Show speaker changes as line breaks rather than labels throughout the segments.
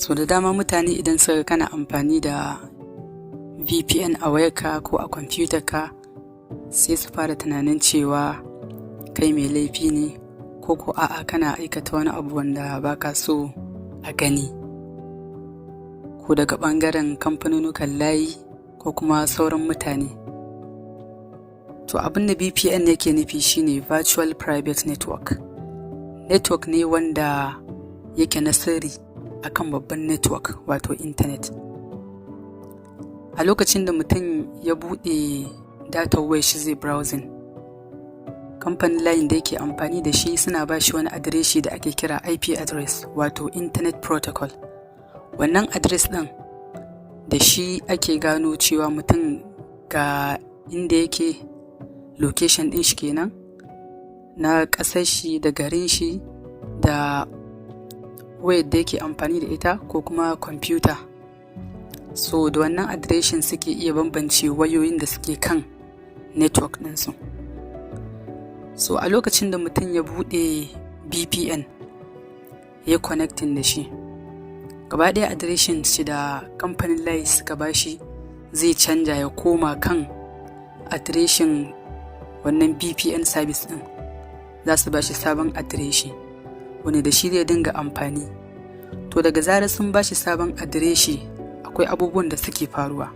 So da dama mutane idan suka kana amfani da VPN a wayarka ko a kwamfutarka sai su fara tunanin cewa kai mai laifi ne ko a'a kana aikata wani abu wanda baka so a gani, ko daga ɓangaren kamfanonukan layi ko kuma sauran mutane. To abin da VPN yake nufi shine Virtual Private Network. Network ne wanda yake na sirri akan babban network wato internet. A lokacin da mutum ya buɗe data wayar shi zai browsing, kamfanin layin da yake amfani da shi suna ba shi wani adireshi da ake kira IP address wato Internet Protocol. Wannan address ɗin da shi ake gano cewa mutum ga inda yake, location ɗin shi kenan, na ƙasar shi da garin shi da wayar da yake amfani da ita ko kuma kwamfuta. So da wannan adireshin suke iya bambance wayoyin da suke kan network ɗinsu. So a lokacin da mutum ya buɗe VPN ya connecting da shi, gaba ɗaya adireshin shi da kamfanin layi suka bashi zai canja ya koma kan adireshin wannan VPN service ɗin. Za su bashi sabon adireshi wanda da shi zai dinga amfani. To daga zarar sun bashi sabon adireshi akwai abubuwan da suke faruwa.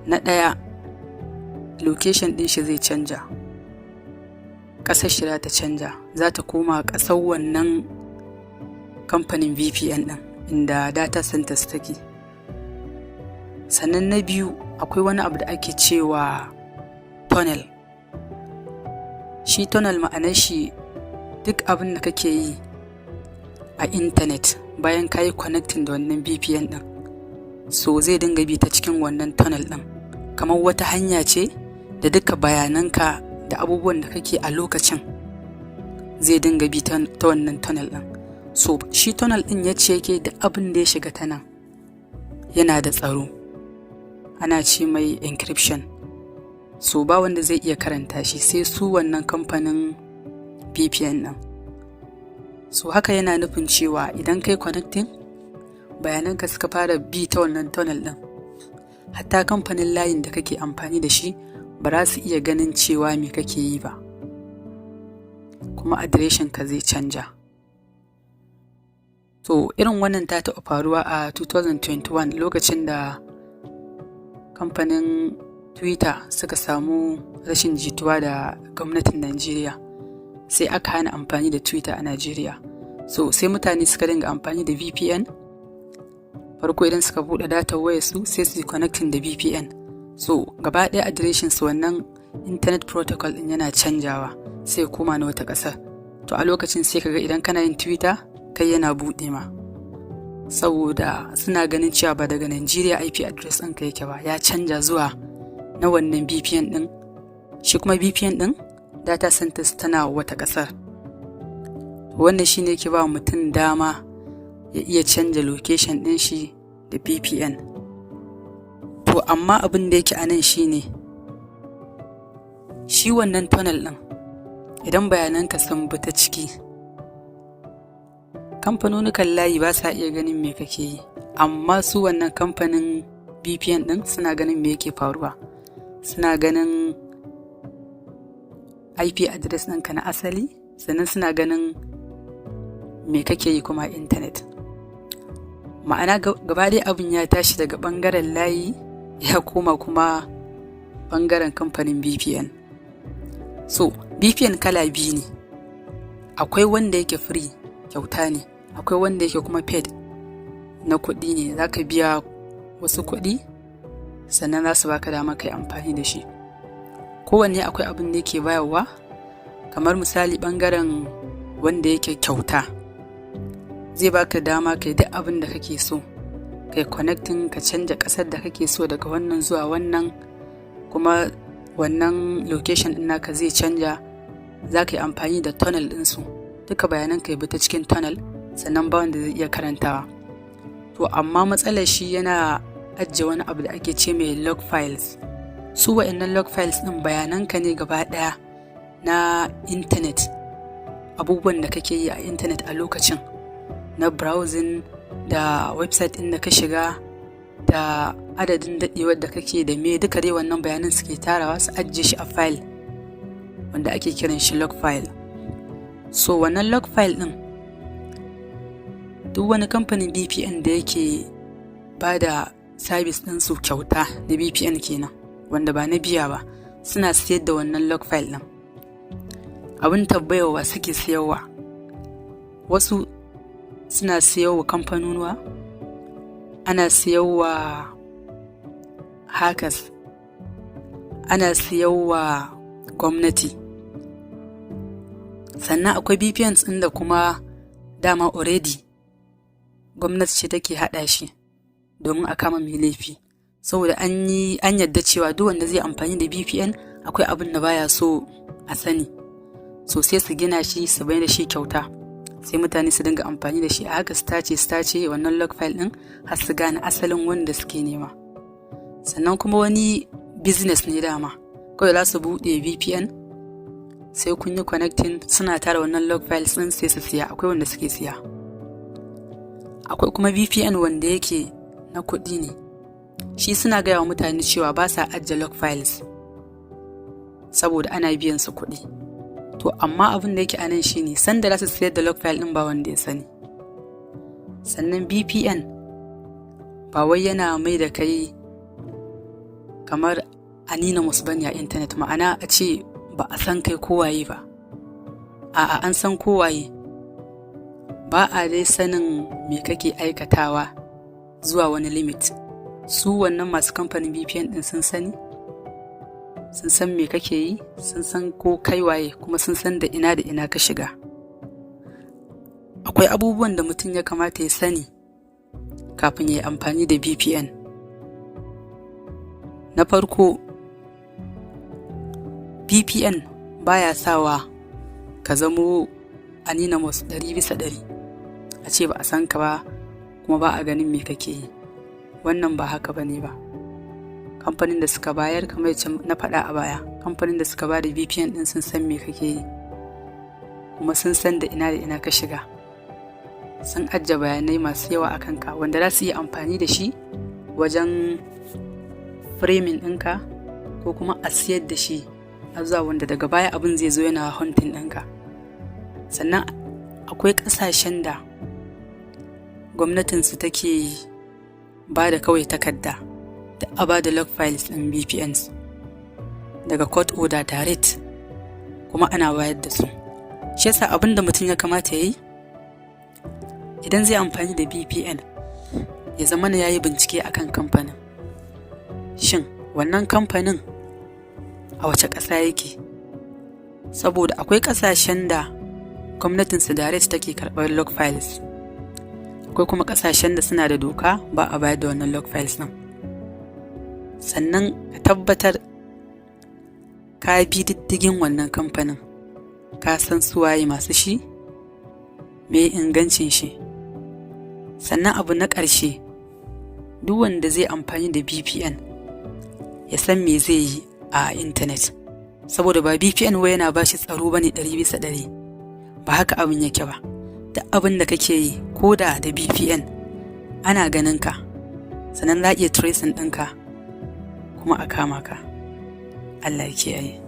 Na ɗaya, location ɗin shi zai canja, ƙasar shi za ta canja, za ta koma ƙasar wannan kamfanin VPN ɗin inda data centers take. Sannan na biyu, akwai wani abu da ake cewa tunnel. Shi tunnel ma'anar shi duk abin da kake yi a intanet bayan ka yi connecting da wannan VPN ɗin, so zai dinga bi ta cikin wannan tunnel ɗin, kamar wata hanya ce da duka bayananka da abubuwan da kake a lokacin zai dinga bi ta wannan tunnel ɗin. So shi tunnel ɗin ya ce yake da abin da ya shiga ta nan yana da tsaro, ana ce mai encryption. So ba wanda zai iya karanta shi sai su wannan kamfanin VPN ɗin. So haka yana nufin cewa idan kai connecting, bayananka suka fara bi ta wannan tunnel ɗin, hatta kamfanin layin da kake amfani da shi ba za su iya ganin cewa me kake yi ba, kuma adireshin ka zai canja. To irin wannan ta taɓa faruwa a 2021 lokacin da kamfanin Twitter suka samu rashin jituwa da gwamnatin Najeriya, sai aka hana amfani da Twitter a Najeriya. So sai mutane suka dinga amfani da VPN. Farko idan suka buɗe data wayar su sai su connecting da VPN. So gaba ɗaya adireshin su wannan Internet Protocol ɗin yana canjawa sai koma na wata ƙasar. To a lokacin sai kaga idan kana yin Twitter kai yana buɗe ma, saboda suna ganin cewa ba daga Najeriya IP address ɗinka yake ba, ya canja zuwa na wannan VPN ɗin. Shi kuma VPN ɗin data centers tana wata ƙasar. Wannan shi ne ke ba mutum dama ya iya canja location ɗin shi da VPN. To amma abin da yake a nan shi ne, shi wannan tunnel ɗin idan bayananka sun bi ta ciki, kamfanonukan layi ba sa iya ganin me kake yi, amma su wannan kamfanin VPN ɗin suna ganin me yake faruwa. Suna ganin IP address ɗinka na asali, sannan suna ganin me kake yi kuma a intanet. Ma'ana gaba dai abin ya tashi daga ɓangaren layi ya koma kuma ɓangaren kamfanin VPN. So VPN kala biyu ne, akwai wanda yake free kyauta ne, akwai wanda yake kuma paid na kuɗi ne, za ka biya wasu kuɗi sannan za su baka dama kai amfani da shi. Kowanne akwai abin da yake bayarwa. Kamar misali ɓangaren wanda yake kyauta zai baka dama kai duk abin da kake so, kai connecting, ka canja ƙasar da kake so daga wannan zuwa wannan, kuma wannan location ɗin naka zai canja. Za ka yi amfani da tunnel ɗinsu, duka bayanan ka bi ta cikin tunnel, sannan ba wanda zai iya karantawa. To amma matsalar shi yana ajiye wani abu da ake ce mai log files. Su wa'annan log files ɗin bayananka ne gaba ɗaya na intanet, abubuwan da kake yi a intanet a lokacin na browsing da website ɗin da ka shiga da adadin daɗewar da kake da me duka dai wannan bayanan suke tarawa su ajiye shi a file wanda ake kiran shi log file. So wannan log file ɗin duk wani kamfanin VPN da yake ba da service ɗinsu kyauta na VPN kenan wanda ba na biya ba suna siyar da wannan log file ɗin. Abin tabbayawa suke siyarwa, wasu suna siyarwa kamfanonuwa, ana siyarwa hackers, ana siyarwa gwamnati. Sannan akwai VPNs ɗin da kuma dama already gwamnati ce take haɗa shi domin a kama mai laifi, saboda an yadda cewa duk wanda zai amfani da VPN akwai abin da baya so a sani, so sai su gina shi su bayar da shi kyauta, sai mutane su dinga amfani da shi a haka su tace wannan log file ɗin har su gane asalin wanda suke nema. Sannan kuma wani business ne dama, kawai za su buɗe VPN sai kun yi connecting suna tara wannan log files ɗin sai su siya, akwai wanda suke siya. Akwai kuma VPN wanda yake na kuɗi ne, shi suna gaya wa mutane cewa ba sa ajiye log files saboda ana biyan su kuɗi. To amma abin da yake a nan shine sanda za su sayar da log file ɗin ba wanda ya sani. Sannan VPN ba wai yana mai da kai kamar anonymous bane a internet, ma'ana a ce ba a san kai kowaye ba. A'a, an san kowaye, ba a dai sanin me kake aikatawa zuwa wani limit. Su wannan masu kamfanin VPN din sun sani, sun san me kake yi, sun san ko kai waye, kuma sun san da ina ka shiga. Akwai abubuwan da mutum ya kamata ya sani kafin ya yi amfani da VPN. Na farko, VPN baya sawa ka zamo anonymous 100%, a ce ba a san ka ba kuma ba a ganin me kake yi. Wannan ba haka bane ba. Kamfanin da suka bayar, kamar yadda na faɗa a baya, kamfanin da suka ba da VPN din sun san me kake yi, kuma sun san da ina ka shiga, sun ajiye bayanai masu yawa a kanka wanda za su yi amfani da shi wajen framing ɗinka ko kuma a siyar da shi a zuwa wanda daga baya abin zai zo yana hunting ɗinka. Sannan akwai ƙasashen da gwamnatinsu take ba da kawai takarda da a ba da log files ɗin VPNs daga court order direct, kuma ana bayar da su. Shi yasa abin da mutum ya kamata ya yi idan zai amfani da VPN ya zama ya yi bincike akan kamfanin. Shin wannan kamfanin a wace ƙasa yake? Saboda akwai ƙasashen da gwamnatinsu direct take karɓar log files, akwai kuma ƙasashen da suna da doka ba a bayar da wannan log files ɗin. Sannan ka tabbatar ka bi diddigin wannan kamfanin, ka san suwaye masu shi, me ingancin shi. Sannan abu na ƙarshe, duk wanda zai amfani da VPN ya san me zai yi a intanet, saboda ba VPN wai yana ba shi tsaro bane 100%, ba haka abin yake ba. Duk abin da kake yi ko da VPN ana ganin ka, sannan za a iya tracing ɗinka kuma a kama ka. Allah ya kiyaye.